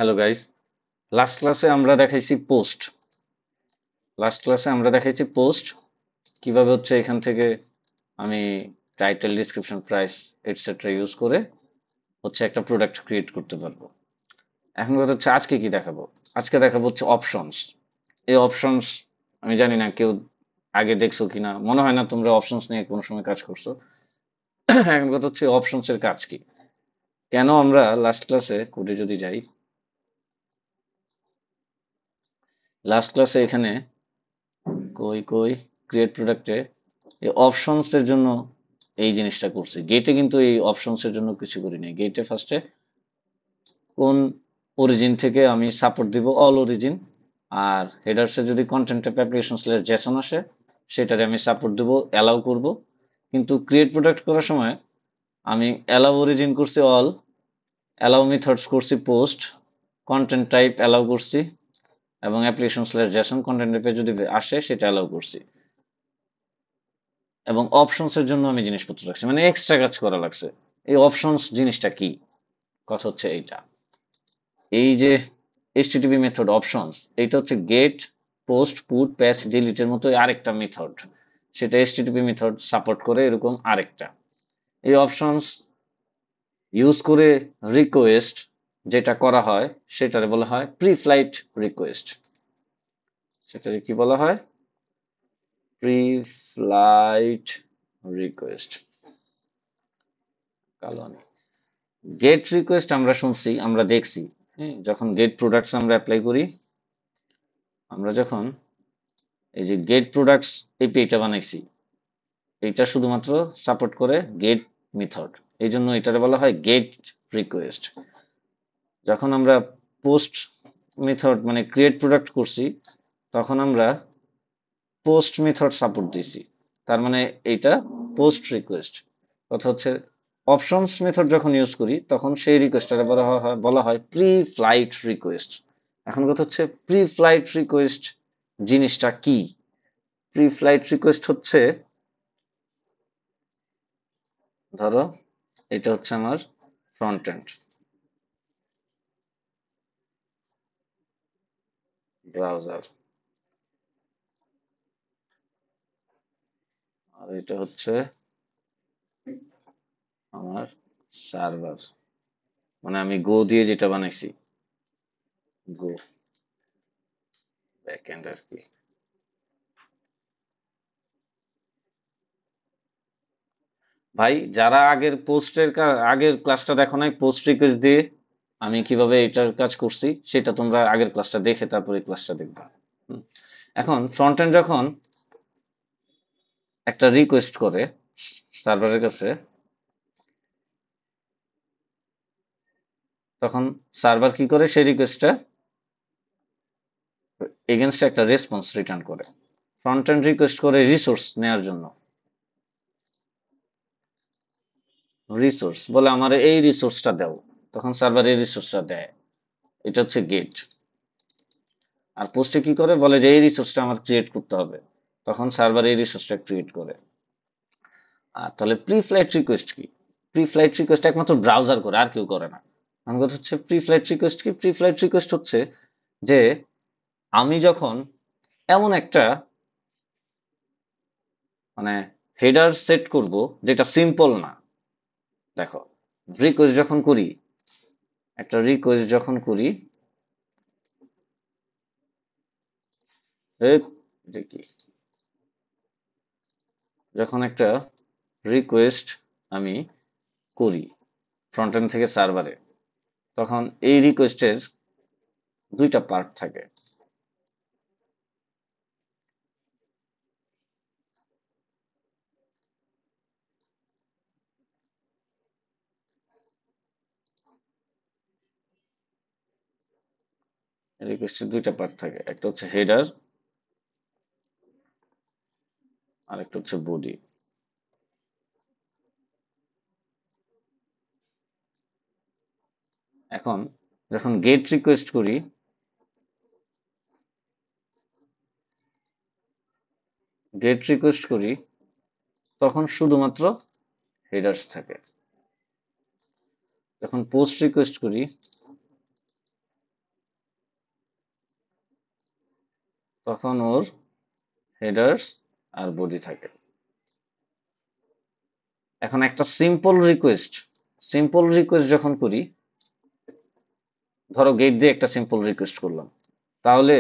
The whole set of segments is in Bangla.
হ্যালো গাইস, লাস্ট ক্লাসে আমরা দেখাইছি পোস্ট। পোস্ট কিভাবে হচ্ছে এখান থেকে আমি title, description, price etcetera use করে হচ্ছে একটা প্রোডাক্ট ক্রিয়েট করতে পারবো। এখন কথা হচ্ছে আজকে কি দেখাবো। আজকে দেখাবো হচ্ছে অপশনস। এই অপশনস আমি জানি না কেউ আগে দেখছো কিনা, মনে হয় না তোমরা অপশনস নিয়ে কোনো সময় কাজ করছো। এখন কথা হচ্ছে অপশনস এর কাজ কি, কেন আমরা লাস্ট ক্লাসে কোডে যদি যাই, লাস্ট ক্লাসে এখানে কই কই ক্রিয়েট প্রোডাক্টে এই অপশনস এর জন্য এই জিনিসটা করছি। গেটে কিন্তু এই অপশনস এর জন্য কিছু করি নাই। গেটে ফার্স্টে কোন অরিজিন থেকে আমি সাপোর্ট দিব, অল অরিজিন। আর হেডার্সে যদি content type application slash Jason আসে, সেটারে আমি সাপোর্ট দেব, অ্যালাউ করব। কিন্তু ক্রিয়েট প্রোডাক্ট করার সময় আমি অ্যালাউ অরিজিন করছি অল, অ্যালাউ মেথডস করছি পোস্ট, কন্টেন্ট টাইপ অ্যালাউ করছি, এবং অ্যাপ্লিকেশন স্ল্যাশ জেসন কন্টেন্ট টাইপে যদি আসে সেটা অ্যালাউ করছি। এবং অপশনস এর জন্য আমি জিনিসপত্র রাখছি, মানে এক্সট্রা কাজ করা লাগছে। এই অপশনস জিনিসটা কি, কথা হচ্ছে এইটা। এই যে এইচটিটিপি মেথড অপশনস, এইটা হচ্ছে গেট, পোস্ট, পুট, প্যাচ, ডিলিটের মতো আরেকটা মেথড। সেটা এইচটিটিপি মেথড সাপোর্ট করে এরকম আরেকটা। এই অপশনস ইউজ করে রিকোয়েস্ট যেটা করা হয় সেটারে বলা হয় প্রি ফ্লাইট রিকোয়েস্ট। সেটারে কি বলা হয়? Pre flight request. কালো গেট রিকোয়েস্ট আমরা শুনছি, আমরা দেখছি। হ্যাঁ, যখন গেট প্রোডাক্টস আমরা অ্যাপ্লাই করি, আমরা যখন এই যে গেট প্রোডাক্টস এপিআইটা বানাইছি, এইটা শুধুমাত্র সাপোর্ট করে গেট মেথড। এই জন্য এটারে বলা হয় গেট রিকোয়েস্ট। যখন আমরা পোস্ট মেথড মানে ক্রিয়েট প্রোডাক্ট করছি, তখন আমরা পোস্ট মেথড সাপোর্ট দিছি। তার মানে এইটা পোস্ট রিকোয়েস্ট। কথা হচ্ছে অপশনস মেথড যখন ইউজ করি তখন সেই রিকোয়েস্টটারে বলা হয় প্রি ফ্লাইট রিকোয়েস্ট। এখন কথা হচ্ছে প্রি ফ্লাইট রিকোয়েস্ট জিনিসটা কি। প্রি ফ্লাইট রিকোয়েস্ট হচ্ছে, ধরো এটা হচ্ছে আমার ফ্রন্ট এন্ড ব্রাউজার, আর এটা হচ্ছে আমার সার্ভার, মানে আমি গো দিয়ে যেটা বানাইছি, গো ব্যাকএন্ড আর কি। ভাই যারা আগের ক্লাসটা দেখো নাই, পোস্ট রিকোয়েস্ট দিয়ে আমি কিভাবে এটার কাজ করছি, সেটা তোমরা আগের ক্লাসটা দেখে তারপরে ক্লাসটা দেখবা। হুম। এখন ফ্রন্ট এন্ড যখন একটা রিকোয়েস্ট করে সার্ভারের কাছে, তখন সার্ভার কি করে, সেই রিকোয়েস্টটা এগেনস্টে একটা রেসপন্স রিটার্ন করে। ফ্রন্ট এন্ড রিকোয়েস্ট করে রিসোর্স নেওয়ার জন্য, রিসোর্স বলে আমার এই রিসোর্সটা দাও, তখন সার্ভার এই রিসোর্সটা দেয়। এটা হচ্ছে গেট। আর পোস্টে কি করে, বলে যে এই রিসোর্সটা আমার ক্রিয়েট করতে হবে, তখন সার্ভার এই রিসোর্সটা ক্রিয়েট করে। আর তাহলে প্রি ফ্লাইট রিকোয়েস্ট কি? প্রি ফ্লাইট রিকোয়েস্ট একমাত্র ব্রাউজার করে, আর কেউ করে না। আমার কথা হচ্ছে প্রি ফ্লাইট রিকোয়েস্ট কি। প্রি ফ্লাইট রিকোয়েস্ট হচ্ছে যে আমি যখন এমন একটা মানে হেডার সেট করব যেটা সিম্পল না। দেখো, রিকোয়েস্ট যখন করি, একটা রিকোয়েস্ট যখন করি, দেখি, যখন একটা রিকোয়েস্ট আমি করি ফ্রন্ট এন্ড থেকে সার্ভারে, তখন এই রিকোয়েস্টের দুইটা পার্ট থাকে। রিকোয়েস্টের দুইটা পার্ট থাকে, একটা হচ্ছে হেডার আর একটা হচ্ছে বডি। এখন যখন গেট রিকোয়েস্ট করি, তখন শুধুমাত্র হেডার্স থাকে। যখন পোস্ট রিকোয়েস্ট করি, তখন ওর হেডার্স আর বডি থাকে। এখন একটা সিম্পল রিকোয়েস্ট যখন করি, ধরো গেট দিয়ে একটা সিম্পল রিকোয়েস্ট করলাম, তাহলে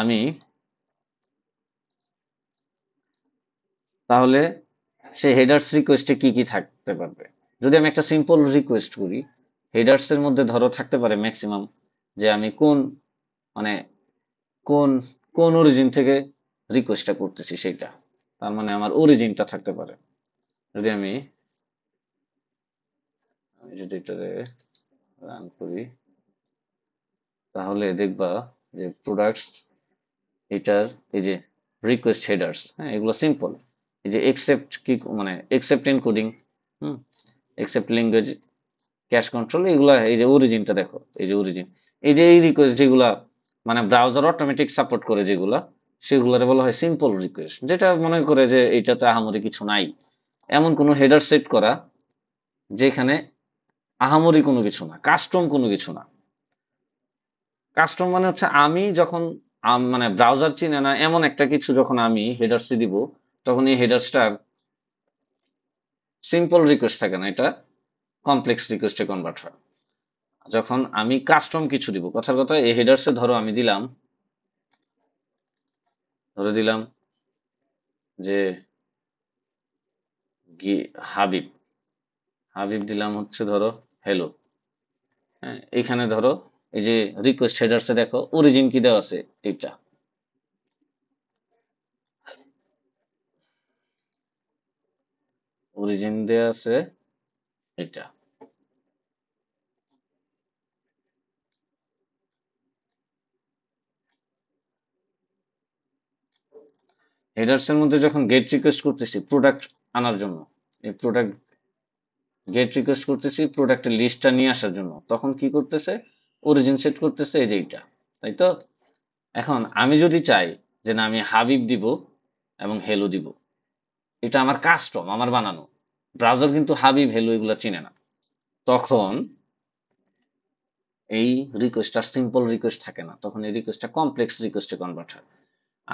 আমি তাহলে সেই হেডার্স রিকোয়েস্টে কি কি থাকতে পারবে? যদি আমি একটা সিম্পল রিকোয়েস্ট করি, হেডার্স এর মধ্যে ধরো থাকতে পারে ম্যাক্সিমাম যে আমি মানে কোন কোন অরিজিন থেকে রিকোয়েস্টটা করতেছি সেটা, তার মানে আমার অরিজিনটা থাকতে পারে। যদি আমি আমি যদি এটারে রান করি, তাহলে দেখবা যে প্রোডাক্টস এটার এই যে রিকোয়েস্ট হেডার্স, হ্যাঁ, এগুলো সিম্পল। এই যে এক্সেপ্ট কি মানে এক্সেপ্ট এনকোডিং, হুম, এক্সেপ্ট ল্যাঙ্গুয়েজ, ক্যাশ কন্ট্রোল, এগুলা এই যে অরিজিনটা দেখো, এই যে অরিজিন, এই যে এই রিকোয়েস্ট যেগুলা মানে ব্রাউজার অটোমেটিক সাপোর্ট করে যেগুলা, সেগুলারে বলা হয় সিম্পল রিকোয়েস্ট। যেটা মনে করে যে এইটাতে আহামরি কিছু নাই, এমন কোনো হেডার সেট করা যেখানে আহামরি কোনো কিছু না, কাস্টম কোনো কিছু না। কাস্টম মানে হচ্ছে আমি যখন মানে ব্রাউজার চিনে না এমন একটা কিছু যখন আমি হেডার্সে দিব, তখন এই হেডার্সটার সিম্পল রিকোয়েস্ট থাকে না, এটা কমপ্লেক্স রিকোয়েস্টে কনভার্ট হয়। যখন আমি কাস্টম কিছু দিব, কথার কথা এই হেডার্সে ধরো আমি দিলাম যে হাবিব হাবিব দিলাম হচ্ছে ধরো হ্যালো, হ্যাঁ, এখানে ধরো এই যে রিকোয়েস্ট হেডার্সে দেখো অরিজিন কি দেওয়া আছে, এটা অরিজিন দেওয়া আছে, এটা হেডার্স এর মধ্যে যখন গেট রিকোয়েস্ট করতেছি প্রোডাক্ট আনার জন্য, এই প্রোডাক্ট গেট রিকোয়েস্ট করতেছি প্রোডাক্টের লিস্টটা নিয়ে আসার জন্য, তখন কি করতেছে, অরিজিন সেট করতেছে এই যে এইটা, তাই তো? এখন আমি যদি চাই যে না আমি হাবিব দিব এবং হেলো দিব, এটা আমার কাস্টম, আমার বানানো, ব্রাউজার কিন্তু হাবিব হেলো এগুলো চিনে না, তখন এই রিকোয়েস্টটা সিম্পল রিকোয়েস্ট থাকে না, তখন এই রিকোয়েস্টটা কমপ্লেক্স রিকোয়েস্টে কনভার্ট হয়।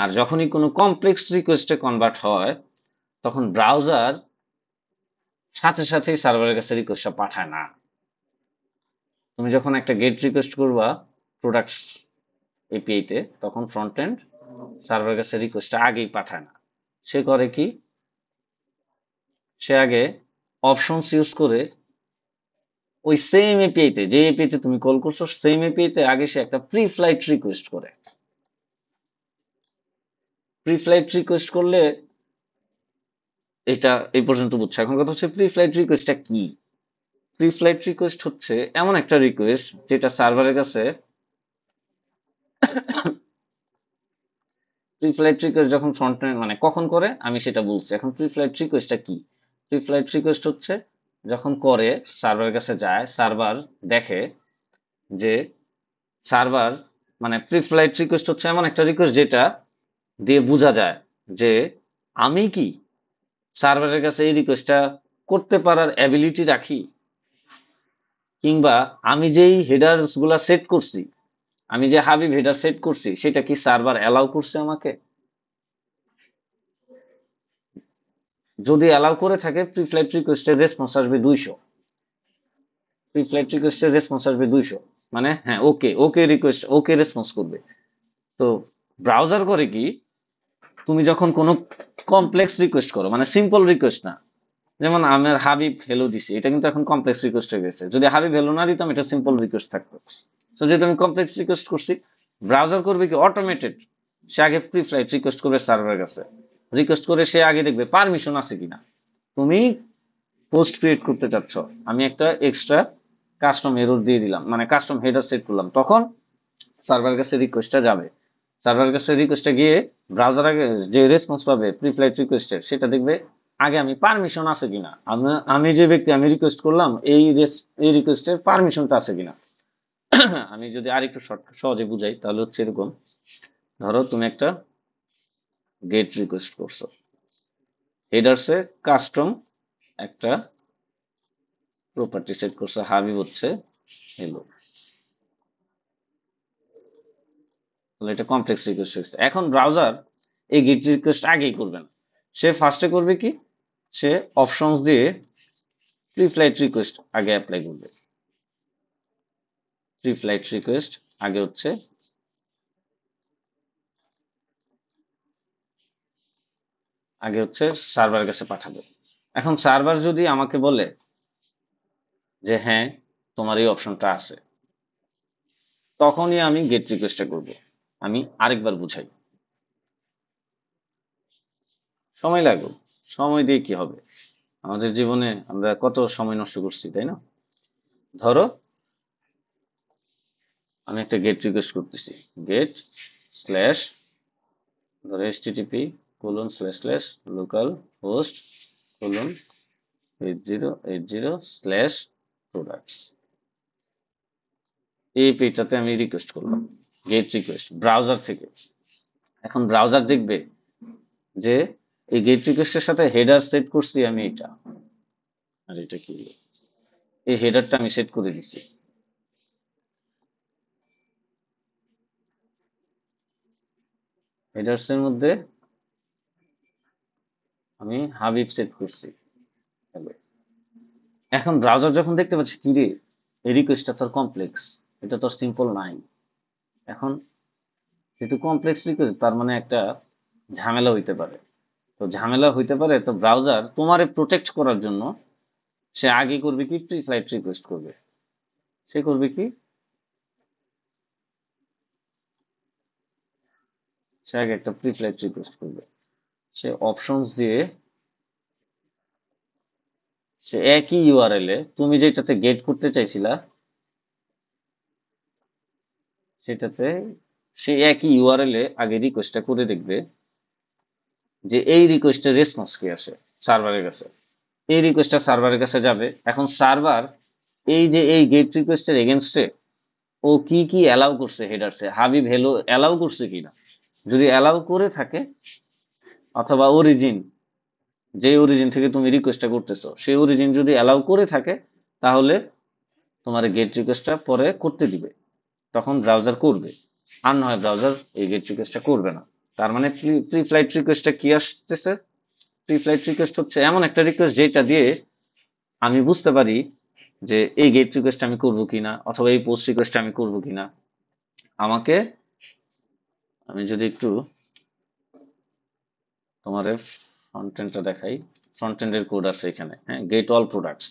আর যখনই কোনো কমপ্লেক্স রিকোয়েস্টে কনভার্ট হয়, তখন ব্রাউজার সাথে সাথেই সার্ভারের কাছে রিকোয়েস্টটা পাঠায় না। তুমি যখন একটা গেট রিকোয়েস্ট করবা প্রোডাক্টস এপিআই তে, তখন ফ্রন্ট এন্ড সার্ভারের কাছে রিকোয়েস্টটা আগেই পাঠায় না। সে করে কি, সে আগে অপশনস ইউজ করে ওই সেম এপিআই তে, যে এপিআই তে তুমি কল করছো সেম এপিআই তে আগে সে একটা প্রি ফ্লাইট রিকোয়েস্ট করে। প্রি ফ্লাইট রিকোয়েস্ট করলে, এটা এই পর্যন্ত বুঝছো। এখন কথা হচ্ছে প্রি ফ্লাইট রিকোয়েস্টটা কি? প্রি ফ্লাইট রিকোয়েস্ট হচ্ছে এমন একটা রিকোয়েস্ট যেটা সার্ভারের কাছে প্রি ফ্লাইট রিকোয়েস্ট যখন ফ্রন্ট এন্ড মানে কখন করে আমি সেটা বলছি। এখন প্রি ফ্লাইট রিকোয়েস্টটা কি? প্রি ফ্লাইট রিকোয়েস্ট হচ্ছে যখন করে সার্ভারের কাছে যায়, সার্ভার দেখে যে সার্ভার মানে প্রি ফ্লাইট রিকোয়েস্ট হচ্ছে এমন একটা রিকোয়েস্ট যেটা দিয়ে বোঝা যায় যে আমি কি সার্ভারের কাছে এই রিকোয়েস্টটা করতে পারার অ্যাবিলিটি রাখি, কিংবা আমি যেই হেডার্স গুলা সেট করছি, আমি যে হাবিব হেডার সেট করছি সেটা কি সার্ভার অ্যালাউ করছে আমাকে। যদি অ্যালাউ করে থাকে প্রি ফ্লাইট রিকোয়েস্টের রেসপন্স আসবে 200, প্রি ফ্লাইট রিকোয়েস্টের রেসপন্স আসবে 200, মানে হ্যাঁ ওকে ওকে রিকোয়েস্ট ওকে রেসপন্স করবে। তো ব্রাউজার করে কি, তুমি যখন কোনো কমপ্লেক্স রিকোয়েস্ট করো মানে সিম্পল রিকোয়েস্ট না, যেমন আমার হাবিব হেলো দিছি, এটা কিন্তু এখন কমপ্লেক্স রিকোয়েস্ট হয়ে গেছে, যদি হাবিব হেলো না দিতাম এটা সিম্পল রিকোয়েস্ট থাকতো। তো যেহেতু আমি কমপ্লেক্স রিকোয়েস্ট করছি, ব্রাউজার করবে কি অটোমেটেড, সে আগে প্রি ফ্লাইট রিকোয়েস্ট করবে সার্ভারের কাছে, রিকোয়েস্ট করে সে আগে দেখবে পারমিশন আছে কিনা। তুমি পোস্ট ক্রিয়েট করতে চাচ্ছ, আমি একটা এক্সট্রা কাস্টম এরর দিয়ে দিলাম, মানে কাস্টম হেডার সেট করলাম, তখন সার্ভারের কাছে রিকোয়েস্টটা যাবে, সার্ভারের কাছে রিকোয়েস্টটা গিয়ে ব্রাউজার আগে যে রেসপন্স পাবে প্রি ফ্লাইট রিকোয়েস্টের, সেটা দেখবে আগে আমি পারমিশন আছে কিনা, আমি যে ব্যক্তি আমি রিকোয়েস্ট করলাম এই রিকোয়েস্টের পারমিশনটা আছে কিনা। আমি যদি আরেকটু সহজে বুঝাই তাহলে হচ্ছে এরকম, ধরো তুমি একটা গেট রিকোয়েস্ট করছো, হেডার্সে কাস্টম একটা প্রপার্টি সেট করছো, হাবিব হচ্ছে হেলো, তাহলে এটা কমপ্লেক্স রিকোয়েস্ট হয়েছে। এখন ব্রাউজার এই গেট রিকোয়েস্ট আগেই করবে না, সে ফার্স্টে করবে কি, সে অপশনস দিয়ে প্রি ফ্লাইট রিকোয়েস্ট আগে অ্যাপ্লাই করবে। প্রি ফ্লাইট রিকোয়েস্ট আগে হচ্ছে সার্ভারের কাছে পাঠাবে। এখন সার্ভার যদি আমাকে বলে যে হ্যাঁ তোমার এই অপশনটা আছে, তখনই আমি গেট রিকোয়েস্টটা করব। আমি আরেকবার বুঝাই, সময় লাগবে, সময় দিয়ে কি হবে, আমাদের জীবনে আমরা কত সময় নষ্ট করছি, তাই না? ধরো আমি একটা গেট রিকোয়েস্ট করতেছি, গেট স্ল্যাশ ধরো http colon slash slash local host colon 8080 slash products, এই পেজটাতে আমি রিকোয়েস্ট করলাম গেট রিকোয়েস্ট ব্রাউজার থেকে। এখন ব্রাউজার দেখবে যে এই গেট রিকোয়েস্টের সাথে হেডার সেট করছি আমি এটা, আর এটা কি, এই হেডারটা আমি সেট করে দিছি। হেডার্স এর মধ্যে আমি হাবিব সেট করছি। হ্যালো। এখন ব্রাউজার যখন দেখতে পাচ্ছে কি রে, এই রিকোয়েস্টটা তোর কমপ্লেক্স, এটা তো সিম্পল নাই। এখন যেহেতু কমপ্লেক্স রিকোয়েস্ট তার মানে একটা ঝামেলা হইতে পারে। তো ঝামেলা হইতে পারে, তো ব্রাউজার তোমারে প্রোটেক্ট করার জন্য সে আগে করবে কি, প্রি ফ্লাইট রিকোয়েস্ট করবে। সে করবে কি, সে আগে একটা প্রি ফ্লাইট রিকোয়েস্ট করবে। সে অপশনস দিয়ে সে একই ইউআরএল এ তুমি যেটাতে গেট করতে চাইছিলা সেটাতে সে একই ইউআরএল এ আগে রিকোয়েস্টটা করে দেখবে যে এই রিকোয়েস্টের রেসপন্স কি আসে সার্ভারের কাছে। এই রিকোয়েস্টটা সার্ভারের কাছে যাবে। এখন সার্ভার এই যে এই গেট রিকোয়েস্টের এগেনস্টে ও কি কি অ্যালাউ করছে হেডারসে, হাবিব হেলো অ্যালাউ করছে কিনা। যদি অ্যালাউ করে থাকে, অথবা অরিজিন, যে অরিজিন থেকে তুমি রিকোয়েস্টটা করতেছো সেই অরিজিন যদি অ্যালাউ করে থাকে, তাহলে তোমার গেট রিকোয়েস্টটা পরে করতে দিবে, তখন ব্রাউজার করবে। আর নয় ব্রাউজার এই গেট রিকোয়েস্টটা করবে না। তার মানে প্রি ফ্লাইট রিকোয়েস্টটা কি আসতেছে, প্রি ফ্লাইট রিকোয়েস্ট হচ্ছে এমন একটা রিকোয়েস্ট যেটা দিয়ে আমি বুঝতে পারি যে এই গেট রিকোয়েস্ট আমি করব কিনা, অথবা এই পোস্ট রিকোয়েস্ট আমি করব কিনা। আমাকে, আমি যদি একটু তোমার ফ্রন্ট এন্ডটা দেখাই, ফ্রন্ট এন্ডের কোড আছে এখানে, হ্যাঁ, গেট অল প্রোডাক্টস।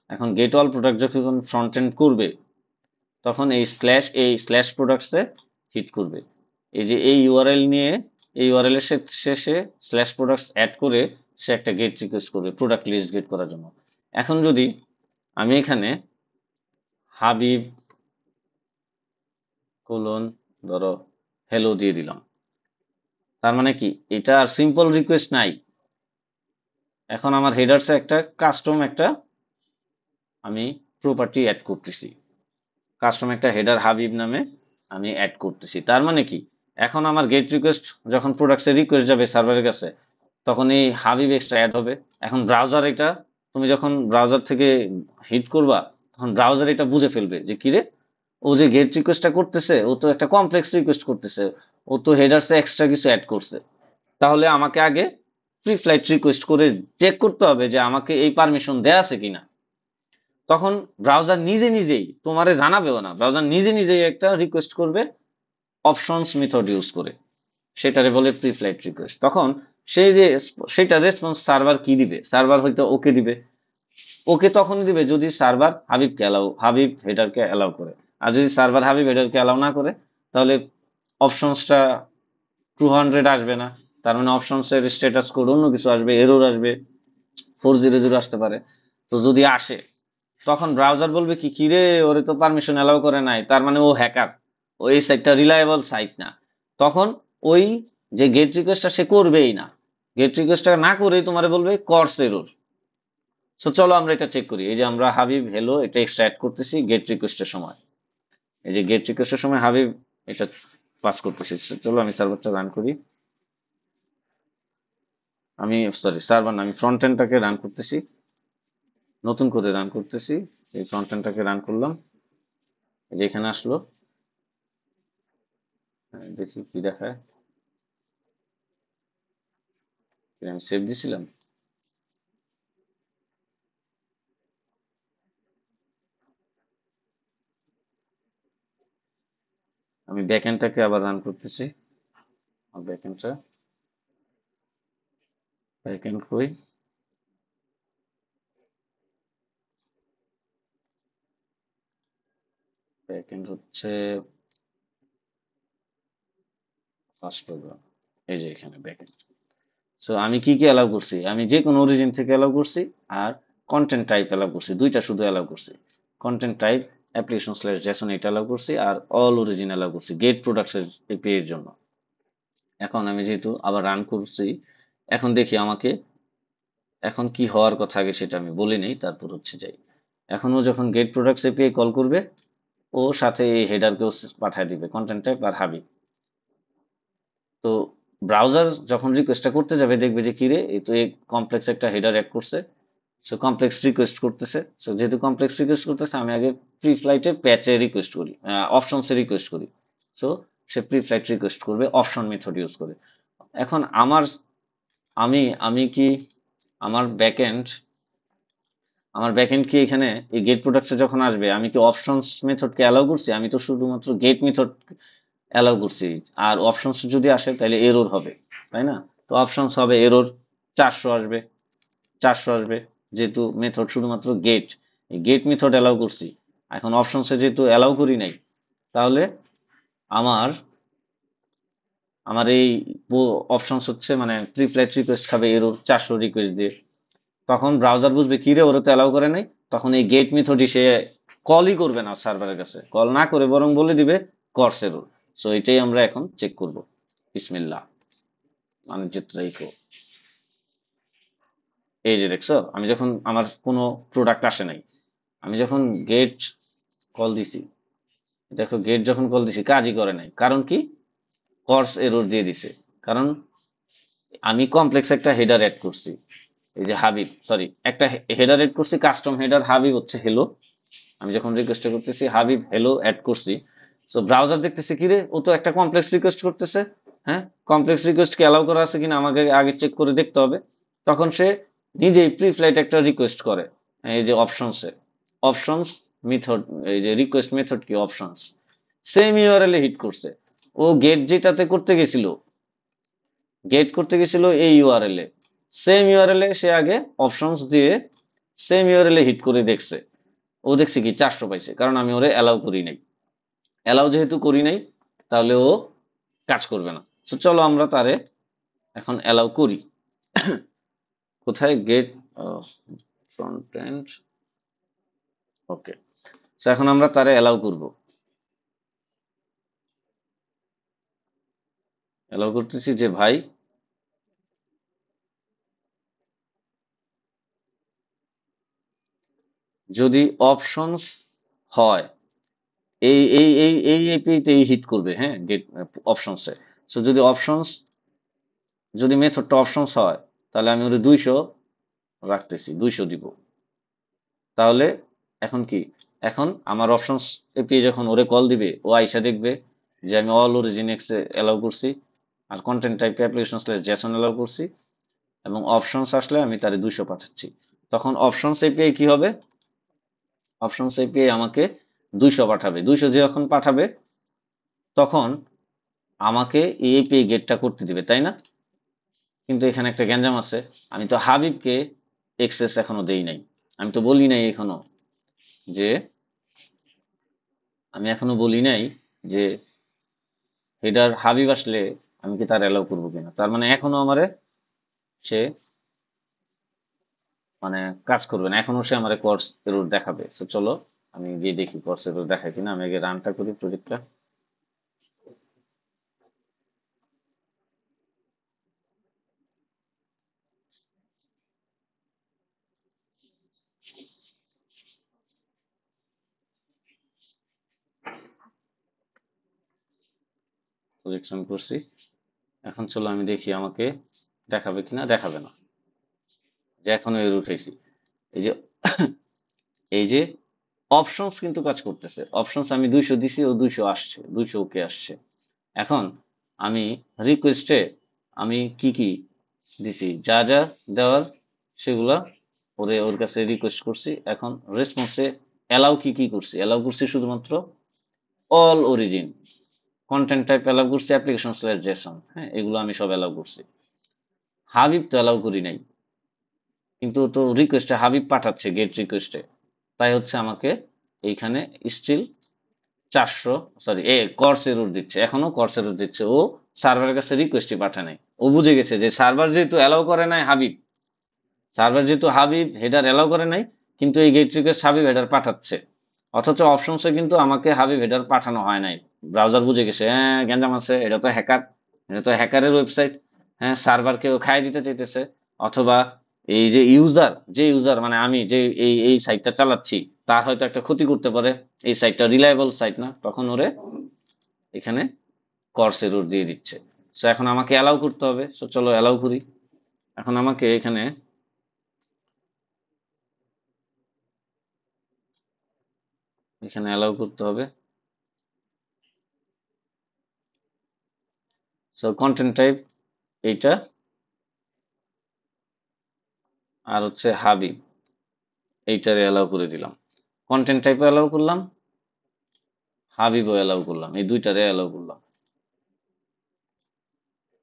এখন গেট অল প্রোডাক্ট যখন ফ্রন্ট এন্ড করবে, তখন এই স্ল্যাশ প্রোডাক্টসে হিট করবে। এই যে এই ইউআরএল নিয়ে, এই ইউআরএল এর শেষে স্ল্যাশ প্রোডাক্টস অ্যাড করে সে একটা গেট রিকোয়েস্ট করবে প্রোডাক্ট লিস্ট গেট করার জন্য। এখন যদি আমি এখানে হাবিব কোলন ধরো হ্যালো দিয়ে দিলাম, তার মানে কি এটা আর সিম্পল রিকোয়েস্ট নাই। এখন আমার হেডার্সে একটা কাস্টম একটা আমি প্রপার্টি অ্যাড করতেছি, কাস্টম একটা হেডার হাবিব নামে আমি অ্যাড করতেছি। তার মানে কি, এখন আমার গেট রিকোয়েস্ট যখন প্রোডাক্টসে রিকোয়েস্ট যাবে সার্ভারের কাছে, তখন এই হাবিব এক্সট্রা অ্যাড হবে। এখন ব্রাউজার এটা, তুমি যখন ব্রাউজার থেকে হিট করবা, তখন ব্রাউজার এটা বুঝে ফেলবে যে কিরে, ও যে গেট রিকোয়েস্টটা করতেছে ও তো একটা কমপ্লেক্স রিকোয়েস্ট করতেছে, ও তো হেডার্সে এক্সট্রা কিছু অ্যাড করছে। তাহলে আমাকে আগে প্রি ফ্লাইট রিকোয়েস্ট করে চেক করতে হবে যে আমাকে এই পারমিশন দেয়া আছে কিনা। তখন ব্রাউজার নিজে নিজেই তোমারে জানাবেও না, ব্রাউজার নিজে নিজেই একটা রিকোয়েস্ট করবে অপশনস মেথড ইউজ করে, সেটারে বলে প্রি ফ্লাইট রিকোয়েস্ট। তখন সেই যে সেটা রেসপন্স সার্ভার কি দিবে, সার্ভার হয়তো ওকে দিবে, ওকে তখন দিবে যদি সার্ভার হাবিব হেডারকে অ্যালাউ করে। আর যদি সার্ভার হাবিব হেডারকে অ্যালাউ না করে, তাহলে অপশনসটা 200 আসবে না। তার মানে অপশনসের স্ট্যাটাস কোড অন্য কিছু আসবে, এরর আসবে, 400 আসতে পারে। তো যদি আসে, তখন ব্রাউজার বলবে কি, কিরে ওরে তো পারমিশন অ্যালাউ করে নাই, তার মানে ও হ্যাকার, ও এই সাইটটা রিলায়েবল সাইট না। তখন ওই যে গেট রিকোয়েস্টটা সে করবেই না, গেট রিকোয়েস্টটা না করেই তোমারে বলবে কর্স এরর। সো চলো আমরা এটা চেক করি। এই যে আমরা হাবিব হেলো এটা এক্সট্রা অ্যাড করতেছি গেট রিকোয়েস্টের সময়, এই যে গেট রিকোয়েস্টের সময় হাবিব এটা পাস করতেছি। চলো আমি সার্ভারটা রান করি। আমি সরি সার্ভার না, আমি ফ্রন্ট এন্ডটাকে রান করতেছি, নতুন করে রান করতেছি। এই ফ্রন্ট এন্ডটাকে রান করলাম, এই যে এখানে আসলো, দেখি কি দেখায়। আমি সেভ দিছিলাম। আমি ব্যাকএন্ডটাকে আবার রান করতেছি। ব্যাকএন্ডটা ব্যাকএন্ড কই? ব্যাকএন্ড হচ্ছে ফার্স্ট প্রোগ্রাম। এই যে এখানে ব্যাকএন্ড। সো আমি কি কি অ্যালাউ করছি? আমি যে কোনো অরিজিন থেকে অ্যালাউ করছি, আর কন্টেন্ট টাইপ অ্যালাউ করছি, দুইটা শুধু অ্যালাউ করছি। Content type application slash Jason এটা অ্যালাউ করছি, আর অল অরিজিন অ্যালাউ করছি গেট প্রোডাক্টস এপিআই এর জন্য। এখন আমি যেহেতু আবার রান করছি, এখন দেখি আমাকে এখন কি হওয়ার কথা আগে সেটা আমি বলে নেই, তারপর হচ্ছে যাই। এখন ও যখন গেট প্রোডাক্টস এপিআই কল করবে, ও সাথে এই হেডারকেও পাঠিয়ে দিবে, কন্টেন্ট টাইপ আর হাবি। তো ব্রাউজার যখন রিকোয়েস্টটা করতে যাবে দেখবে যে কিরে, এই তো এই কমপ্লেক্স একটা হেডার অ্যাড করছে। সো কমপ্লেক্স রিকোয়েস্ট করতেছে। সো যেহেতু কমপ্লেক্স রিকোয়েস্ট করতেছে, আমি আগে প্রি ফ্লাইটে প্যাচে রিকোয়েস্ট করি, অপশনসে রিকোয়েস্ট করি। সো সে প্রি ফ্লাইট রিকোয়েস্ট করবে অপশন মেথড ইউজ করে। এখন আমি আমি কি আমার ব্যাকএন্ড আমার ব্যাকএন্ড কি এখানে এই গেট প্রোডাক্টসে যখন আসবে, আমি কি অপশনস মেথডকে অ্যালাউ করছি? আমি তো শুধুমাত্র গেট মেথড অ্যালাউ করছি। আর অপশনস যদি আসে তাহলে এরর হবে, তাই না? তো অপশনস হবে এরর, 400 আসবে, 400 আসবে। যেহেতু মেথড শুধুমাত্র গেট, এই গেট মেথড অ্যালাউ করছি। এখন অপশনসে যেহেতু অ্যালাউ করি নাই, তাহলে আমার আমার এই অপশনস হচ্ছে মানে প্রি ফ্লাইট রিকোয়েস্ট খাবে এরর 400 রিকোয়েস্ট দিয়ে। তখন ব্রাউজার বুঝবে কি রে, ওরা তো অ্যালাউ করে নাই। তখন এই গেট মেথডই সে কলই করবে না, সার্ভারের কাছে কল না করে বরং বলে দিবে কর্স এরর। সো এটাই আমরা এখন চেক করব। বিসমিল্লাহ, মানচিত্র ইকো। এই যে দেখছো, আমি যখন আমার কোনো প্রোডাক্ট আসে নাই, আমি যখন গেট কল দিছি, দেখো গেট যখন কল দিছি কাজই করে নাই। কারণ কি? কর্স এরর দিয়ে দিছে। কারণ আমি কমপ্লেক্স একটা হেডার অ্যাড করছি, এই যে হাবিব, সরি, একটা হেডার অ্যাড করছি, কাস্টম হেডার হাবিব হচ্ছে হেলো। আমি যখন রিকোয়েস্ট করতেছি হাবিব হেলো অ্যাড করছি। সো ব্রাউজার দেখতেছে কি রে, ও তো একটা কমপ্লেক্স রিকোয়েস্ট করতেছে। হ্যাঁ, কমপ্লেক্স রিকোয়েস্ট কি অ্যালাউ করা আছে কিনা আমাকে আগে চেক করে দেখতে হবে। তখন সে নিজেই প্রি ফ্লাইট একটা রিকোয়েস্ট করে, এই যে অপশনসে, অপশনস মেথড, এই যে রিকোয়েস্ট মেথড কি অপশনস, সেম ইউআরএল এ হিট করছে। ও গেট যেটাতে করতে গেছিল, গেট করতে গেছিল এই ইউআরএল এ, সেম ইউআরএল এ সে আগে অপশনস দিয়ে সেম ইউআরএল এ হিট করে দেখছে। ও দেখছে কি 400 পাইছে, কারণ আমি ওরে অ্যালাউ করি নাই। অ্যালাউ যেহেতু করি নাই, তাহলে ও কাজ করবে না। তো চলো আমরা তারে এখন অ্যালাউ করি। কোথায় গেট ফ্রন্ট এন্ড, ওকে। তো এখন আমরা তারে অ্যালাউ করব। অ্যালাউ করতেছি যে ভাই, যদি অপশনস হয়, এই এপিতে হিট করবে, হ্যাঁ, গেট অপশনসে। সো যদি অপশনস, যদি মেথডটা অপশনস হয়, তাহলে আমি ওরে 200 রাখতেছি, 200 দিব। তাহলে এখন কি, এখন আমার অপশনস এপিআই যখন ওরে কল দিবে, ও আইসা দেখবে যে আমি অল অরিজিন এক্সে অ্যালাউ করছি, আর content type application slash JSON allow করছি, এবং অপশনস আসলে আমি তারে 200 পাঠাচ্ছি। তখন অপশনস এপিআই কি হবে? অপশনস এপিআই আমাকে 200 পাঠাবে। 200 যখন পাঠাবে, তখন আমাকে এই এপিআই গেটটা করতে দিবে, তাই না? কিন্তু এখানে একটা গ্যাঞ্জাম আছে। আমি তো হাবিবকে এক্সেস এখনো দেই নাই। আমি তো বলি নাই এখনো যে, আমি এখনো বলি নাই যে হেডার হাবিব আসলে আমি কি তার অ্যালাউ করবো কিনা। তার মানে এখনো আমারে সে মানে কাজ করবে না, এখনো সে আমার কোর্স এরর দেখাবে। তো চলো আমি গিয়ে দেখি কোর্স এরর দেখায় কিনা। আমি আগে রানটা করি প্রজেক্টটা। প্রজেক্ট রান করছি। এখন চলো আমি দেখি আমাকে দেখাবে কিনা। দেখাবে না, যে এখনো এরর উঠেছি। এই যে এই যে অপশনস কিন্তু কাজ করতেছে। অপশনস আমি 200 দিছি, ও 200 আসছে, 200 ওকে আসছে। এখন আমি রিকোয়েস্টে আমি কি কি দিছি, যা যা দেওয়ার সেগুলা ওর কাছে রিকোয়েস্ট করছি। এখন রেসপন্সে অ্যালাউ কি কি করছি, অ্যালাউ করছি শুধুমাত্র all origin, content type allow করছি, অ্যাপ্লিকেশন স্ল্যাশ জেসন, হ্যাঁ এগুলো আমি সব অ্যালাউ করছি। হাবিব তো অ্যালাউ করি নাই, কিন্তু তো রিকোয়েস্টে হাবিব পাঠাচ্ছে গেট রিকোয়েস্টে, তাই হচ্ছে আমাকে এইখানে স্টিল 400 সরি কর্স এরর দিচ্ছে, এখনো কর্স এরর দিচ্ছে। ও সার্ভারের কাছে রিকোয়েস্টই পাঠায় নাই। ও বুঝে গেছে যে সার্ভার যেহেতু অ্যালাউ করে নাই হাবিব, সার্ভার যেহেতু হাবিব হেডার অ্যালাউ করে নাই, কিন্তু এই গেট রিকোয়েস্ট হাবিব হেডার পাঠাচ্ছে। অথচ অপশনসে কিন্তু আমাকে হাবিব হেডার পাঠানো হয় নাই। ব্রাউজার বুঝে গেছে, হ্যাঁ গ্যাঞ্জাম আছে, এটা তো হ্যাকার, এটা তো হ্যাকারের ওয়েবসাইট, হ্যাঁ সার্ভারকেও খাই দিতে চাইতেছে। অথবা এই যে ইউজার, যে ইউজার মানে আমি যে এই সাইটটা চালাচ্ছি, তার হয়তো একটা ক্ষতি করতে পারে, এই সাইটটা রিলায়েবল সাইট না, তখন ওরে এখানে কর্স এরর দিয়ে দিচ্ছে। সো এখন আমাকে অ্যালাউ করতে হবে। সো চলো অ্যালাউ করি। এখন আমাকে এখানে এখানে অ্যালাউ করতে হবে। সো কন্টেন্ট টাইপ এইটা, আর হচ্ছে হাবিব, এইটারে অ্যালাউ করে দিলাম। কন্টেন্ট টাইপও অ্যালাউ করলাম, হাবিবও অ্যালাউ করলাম, এই দুইটারে অ্যালাউ করলাম।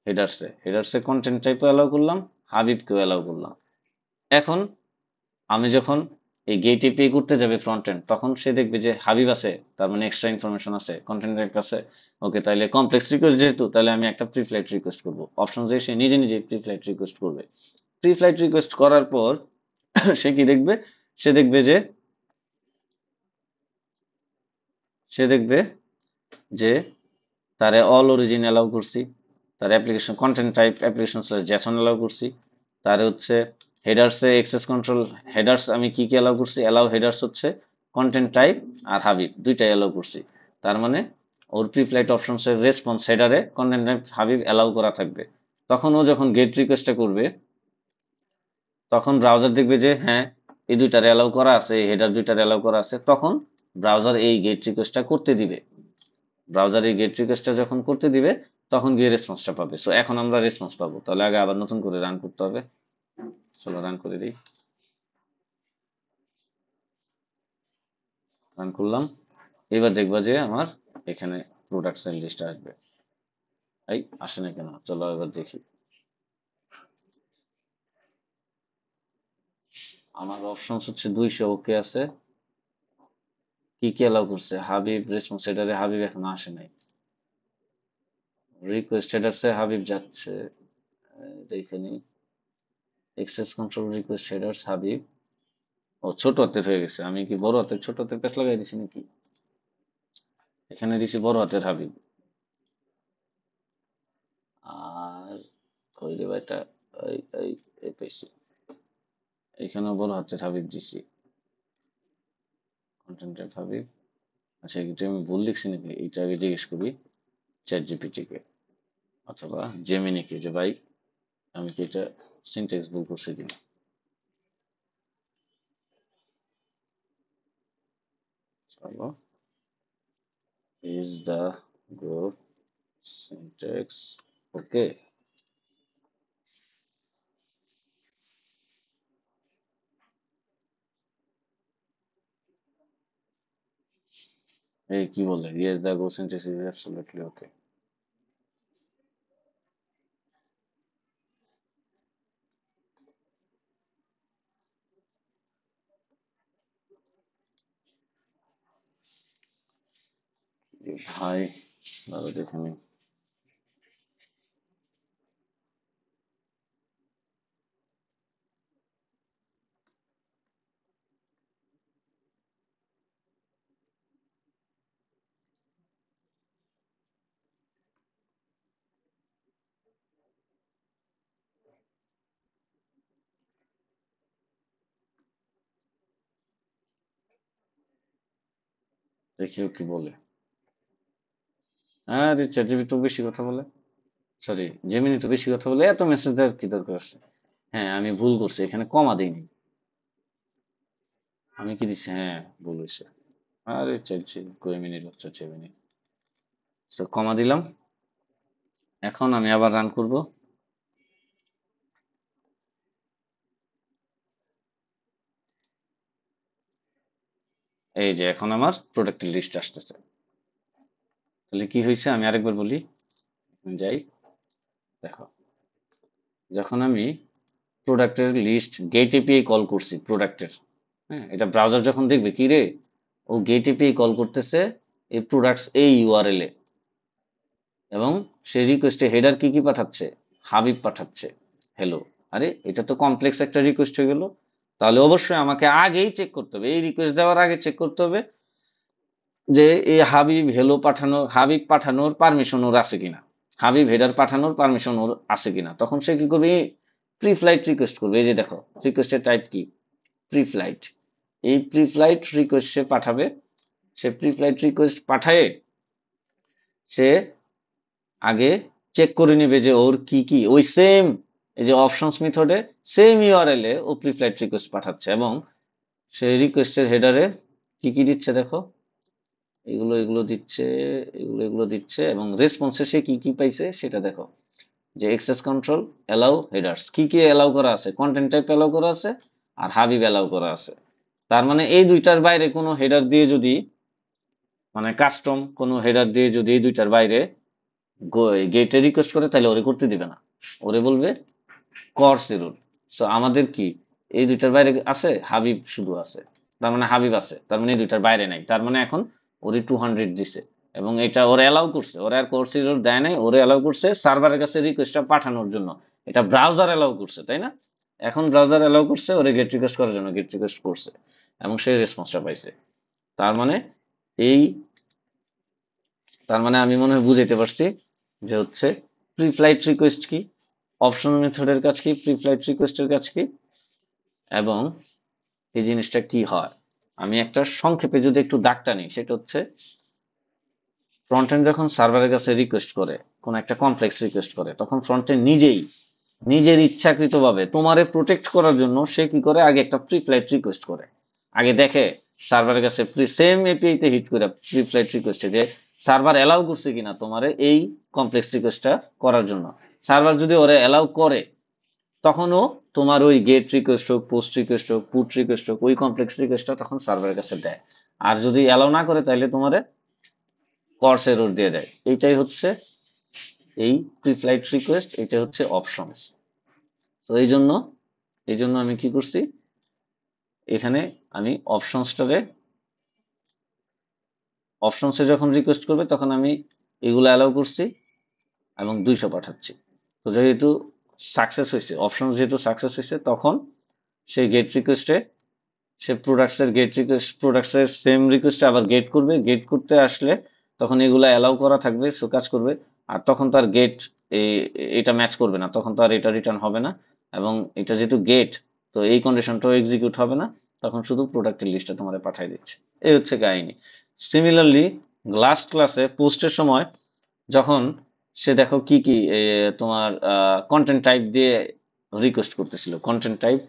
হেডার্সে কন্টেন্ট টাইপও অ্যালাউ করলাম, হাবিবকেও অ্যালাউ করলাম। এখন আমি যখন এই গেট এপিআই করতে যাবে ফ্রন্ট এন্ড, তখন সে দেখবে যে হাবিব আছে, তার মানে এক্সট্রা ইনফরমেশন আছে, কন্টেন্ট টাইপ আছে। ওকে, তাইলে কমপ্লেক্স রিকোয়েস্ট যেহেতু, তাহলে আমি একটা প্রি ফ্লাইট রিকোয়েস্ট করবো। অপশন যে সে নিজে নিজে প্রি ফ্লাইট রিকোয়েস্ট করবে। প্রি ফ্লাইট রিকোয়েস্ট করার পর সে কি দেখবে, সে দেখবে যে সে দেখবে যে তারে অল অরিজিন অ্যালাউ করছি, তার application content type application Jason allow করছি, তার হচ্ছে হেডার্সে এক্সেস কন্ট্রোল, হেডার্স আমি কি কি অ্যালাউ করছি, অ্যালাউ হেডার্স হচ্ছে কন্টেন্ট টাইপ আর হাবিব দুইটাই অ্যালাউ করছি। তার মানে ওর প্রি ফ্লাইট অপশনসের রেসপন্স হেডারে কন্টেন্ট টাইপ হাবিব অ্যালাউ করা থাকবে। তখন ও যখন গেট রিকোয়েস্টটা করবে, তখন ব্রাউজার দেখবে যে হ্যাঁ এই দুইটার অ্যালাউ করা আছে, এই হেডার দুইটার অ্যালাউ করা আছে, তখন ব্রাউজার এই গেট রিকোয়েস্টটা করতে দিবে। ব্রাউজার এই গেট রিকোয়েস্টটা যখন করতে দিবে, তখন গিয়ে রেসপন্সটা পাবে। সো এখন আমরা রেসপন্স পাবো, তাহলে আগে আবার নতুন করে রান করতে হবে। চলো রান করে দিই। রান করলাম। এবার দেখবা যে আমার এখানে প্রোডাক্টস লিস্ট আসবে। এই আসে না কেন, চলো এবার দেখি। আমার অপশনস হচ্ছে 200 ওকে আছে। কি কি অ্যালাউ করছে, হাবিব রেসপন্স হেডারে হাবিব এখন আসে নাই। রিকোয়েস্ট হেডারসে হাবিব যাচ্ছে, দেখে নিই। এক্সেস কন্ট্রোল রিকোয়েস্ট হেডার্স হাবিব, ও ছোট হাতের হয়ে গেছে। আমি কি বড় হাতের ছোট হাতের পেছ লাগাই দিছি নাকি? এখানে দিছি বড় হাতের হাবিব। আর কই রে ভাইটা, এই এই এই পেয়েছি। এখানেও বড় হাতের হাবিব দিছি, কন্টেন্ট টাইপ হাবিব। আচ্ছা এটা আমি ভুল লিখছি নাকি, এইটা আগে জিজ্ঞেস করি চ্যাট জিপিটি কে অথবা জেমিনি কে, যে ভাই আমি কি এটা সিনট্যাক্স ভুল করছি কিনা। চলো, ইজ দ্য গ্রুপ সিনট্যাক্স ওকে। এই কি বলে, yes the group syntax is absolutely ওকে। ভাই দাদা দেখে নিই। দেখি ও কি বলে। আরে চ্যাট জিপিটি তো বেশি কথা বলে, সরি জেমিনি তো বেশি কথা বলে, এত মেসেজ দেওয়ার কি দরকার আছে। হ্যাঁ আমি ভুল করছি, এখানে কমা দিইনি। আমি কি দিচ্ছি, হ্যাঁ ভুল হয়েছে। আরে চ্যাট জিপিটি জেমিনির বাচ্চা জেমিনি। সো কমা দিলাম। এখন আমি আবার রান করব। এই যে এখন আমার প্রোডাক্টের লিস্ট আসতেছে। তাহলে কি হয়েছে আমি আরেকবার বলি, যাই দেখো, যখন আমি প্রোডাক্টের লিস্ট গেট এপিআই কল করছি প্রোডাক্টের, হ্যাঁ, এটা ব্রাউজার যখন দেখবে কি রে, ও গেট এপিআই কল করতেছে এই প্রোডাক্টস এই ইউআরএল এ, এবং সেই রিকোয়েস্টে হেডার কি কি পাঠাচ্ছে, হাবিব পাঠাচ্ছে হ্যালো। আরে এটা তো কমপ্লেক্স একটা রিকোয়েস্ট হয়ে গেল। তাহলে অবশ্যই আমাকে আগেই চেক করতে হবে, এই রিকোয়েস্ট দেওয়ার আগে চেক করতে হবে যে এই হাবিব হ্যালো পাঠানো, হাবিব পাঠানোর পারমিশন ওর আছে কিনা, হাবিব হেডার পাঠানোর পারমিশন ওর আছে কিনা। তখন সে কি করবে, প্রি ফ্লাইট রিকোয়েস্ট করবে। এই যে দেখো রিকোয়েস্টের টাইপ কি, প্রি ফ্লাইট। এই প্রি ফ্লাইট রিকোয়েস্ট সে পাঠাবে। সে প্রি ফ্লাইট রিকোয়েস্ট পাঠায় সে আগে চেক করে নিবে যে ওর কি কি ওই সেম, এই যে অপশনস মেথডে সেম ইউআরএল এ ও প্রি ফ্লাইট রিকোয়েস্ট পাঠাচ্ছে, এবং সেই রিকোয়েস্টের হেডারে কি কি দিচ্ছে দেখো, এগুলো এগুলো দিচ্ছে, এগুলো এগুলো দিচ্ছে, এবং রেসপন্সে সে কি কি পাইছে সেটা দেখো, যে এক্সেস কন্ট্রোল, অ্যালাউ হেডার্স, কি কি অ্যালাউ করা আছে, কন্টেন্ট টাইপ অ্যালাউ করা আছে, আর হাবিব অ্যালাউ করা আছে। তার মানে এই দুইটার বাইরে কোনো হেডার দিয়ে যদি, মানে কাস্টম কোনো হেডার দিয়ে যদি এই দুইটার বাইরে গেটে রিকোয়েস্ট করে, তাহলে ওরে করতে দিবে না, ওরে বলবে কর্স এরর। সো আমাদের কি এই দুইটার বাইরে আছে, হাবিব শুধু আছে, তার মানে হাবিব আছে, তার মানে এই দুইটার বাইরে নাই, তার মানে এখন ওরে 200 দিছে, এবং এটা ওরে অ্যালাউ করছে, ওরে আর কোর্স এরর দেয় নাই, ওরে অ্যালাউ করছে সার্ভারের কাছে রিকোয়েস্টটা পাঠানোর জন্য। এটা ব্রাউজার অ্যালাউ করছে, তাই না? এখন ব্রাউজার অ্যালাউ করছে ওরে গেট রিকোয়েস্ট করার জন্য, গেট রিকোয়েস্ট করছে এবং সেই রেসপন্সটা পাইছে। তার মানে এই, তার মানে আমি মনে হয় বুঝাইতে পারছি যে হচ্ছে প্রি ফ্লাইট রিকোয়েস্ট কি, অপশন মেথডের কাজ কি, প্রি ফ্লাইট রিকোয়েস্টের কাজ কি, এবং এই জিনিসটা কি হয়। আমি একটা সংক্ষেপে যদি একটু দাগটা নিই, সেটা হচ্ছে ফ্রন্ট এন্ড যখন সার্ভারের কাছে রিকোয়েস্ট করে, কোন একটা কমপ্লেক্স রিকোয়েস্ট করে, তখন ফ্রন্ট এন্ড নিজেই নিজের ইচ্ছাকৃতভাবে তোমারে প্রোটেক্ট করার জন্য সে কি করে, আগে একটা প্রি ফ্লাইট রিকোয়েস্ট করে। আগে দেখে সার্ভারের কাছে সেম এপিআই তে হিট করে প্রি ফ্লাইট রিকোয়েস্টে যে সার্ভার অ্যালাউ করছে কিনা তোমারে এই কমপ্লেক্স রিকোয়েস্টটা করার জন্য। সার্ভার যদি ওরে অ্যালাউ করে, তখনও তোমার ওই গেট রিকোয়েস্ট হোক, পোস্ট রিকোয়েস্ট হোক, পুট রিকোয়েস্ট হোক, ওই কমপ্লেক্স রিকোয়েস্টটা তখন সার্ভারের কাছে দেয়। আর যদি অ্যালাউ না করে, তাহলে তোমারে কর্স এরর দিয়ে দেয়। এইটাই হচ্ছে এই প্রি ফ্লাইট রিকোয়েস্ট, এটা হচ্ছে অপশনস। তো এই জন্য আমি কি করছি, এখানে আমি অপশনসে যখন রিকোয়েস্ট করবে তখন আমি এগুলো অ্যালাউ করছি এবং 200 পাঠাচ্ছি। তো যেহেতু সাকসেস হয়েছে, অপশন যেহেতু সাকসেস হয়েছে, তখন সেই গেট রিকোয়েস্টে সে প্রোডাক্টসের সেম রিকোয়েস্টে আবার গেট করবে, গেট করতে আসলে তখন এগুলা অ্যালাউ করা থাকবে, সো কাজ করবে। আর তখন তার গেট এটা ম্যাচ করবে না, তখন তো আর এটা রিটার্ন হবে না, এবং এটা যেহেতু গেট, তো এই কন্ডিশনটাও এক্সিকিউট হবে না, তখন শুধু প্রোডাক্টের লিস্টটা তোমার পাঠিয়ে দিচ্ছে। এই হচ্ছে কাহিনী। সিমিলারলি লাস্ট ক্লাসে পোস্টের সময় যখন সে দেখো কি কি তোমার কন্টেন্ট টাইপ দিয়ে রিকোয়েস্ট করতেছিল, কন্টেন্ট টাইপ,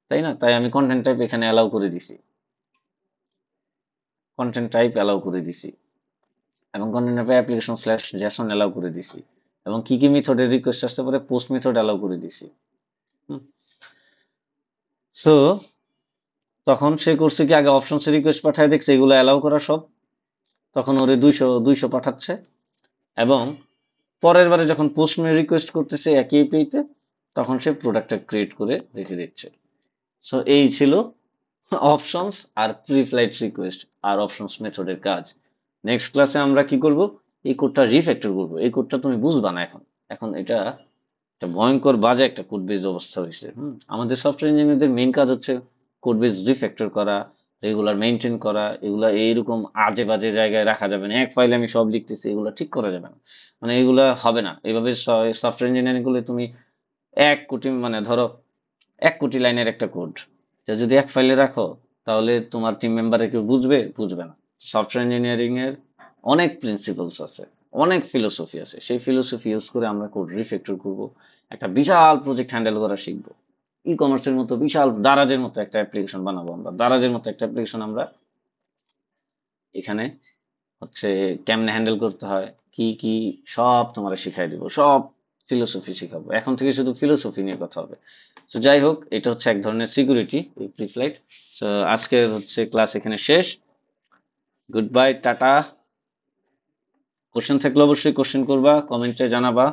তাই না? তাই আমি কন্টেন্ট টাইপ এখানে অ্যালাউ করে দিছি, কন্টেন্ট টাইপ অ্যালাউ করে দিছি, এবং কন্টেন্ট টাইপে অ্যাপ্লিকেশন স্ল্যাশ জেসন অ্যালাউ করে দিছি, এবং কি কি মেথডের রিকোয়েস্ট আসতে পারে পোস্ট মেথড অ্যালাউ করে দিছি। সো তখন সে করছে কি, আগে অপশনস রিকোয়েস্ট পাঠায় দেখছে এগুলো অ্যালাউ করা সব, তখন ওরে 200 পাঠাচ্ছে, এবং পরের বারে যখন পোস্ট রিকোয়েস্ট করতেছে একই এপিআইতে, তখন সে প্রোডাক্টটা ক্রিয়েট করে রেখে দিচ্ছে। সো এই ছিল অপশনস আর প্রি ফ্লাইট রিকোয়েস্ট আর অপশনস মেথডের কাজ। নেক্সট ক্লাসে আমরা কি করব, এই কোডটা রিফ্যাক্টর করব। এই কোডটা তুমি বুঝবা না এখন, এখন এটা একটা ভয়ঙ্কর বাজে একটা কোড বেজ অবস্থা হয়েছে। আমাদের সফটওয়্যার ইঞ্জিনিয়ারদের মেইন কাজ হচ্ছে কোড বেজ রিফ্যাক্টর করা, রেগুলার মেনটেন করা। এগুলা এইরকম আজে বাজে জায়গায় রাখা যাবে না, এক ফাইলে আমি সব লিখতেছি, এগুলো ঠিক করা যাবে না, মানে এগুলা হবে না এইভাবে। সফটওয়্যার ইঞ্জিনিয়ারিং করলে তুমি 1 কোটি, মানে ধরো 1 কোটি লাইনের একটা কোড যদি এক ফাইলে রাখো, তাহলে তোমার টিম মেম্বারে কেউ বুঝবে না। সফটওয়্যার ইঞ্জিনিয়ারিং এর অনেক প্রিন্সিপালস আছে, অনেক ফিলোসফি আছে, সেই ফিলোসফি ইউজ করে আমরা কোড রিফ্যাক্টর করব, একটা বিশাল প্রজেক্ট হ্যান্ডেল করা শিখবো। ই কমার্সের মতো বিশাল দারাজের মতো একটা অ্যাপ্লিকেশন বানাবো আমরা, দারাজের মতো একটা অ্যাপ্লিকেশন আমরা এখানে হচ্ছে কেমনে হ্যান্ডেল করতে হয়, কি কি সব তোমার শিখাই দিব, সব ফিলোসফি শিখাবো, এখন থেকে শুধু ফিলোসফি নিয়ে কথা হবে। তো যাই হোক, এটা হচ্ছে এক ধরনের সিকিউরিটি এই প্রি ফ্লাইট। তো আজকের হচ্ছে ক্লাস এখানে শেষ। Good bye, tata. কোশ্চেন থাকলে অবশ্যই কোশ্চেন করবা, কমেন্টে জানাবা।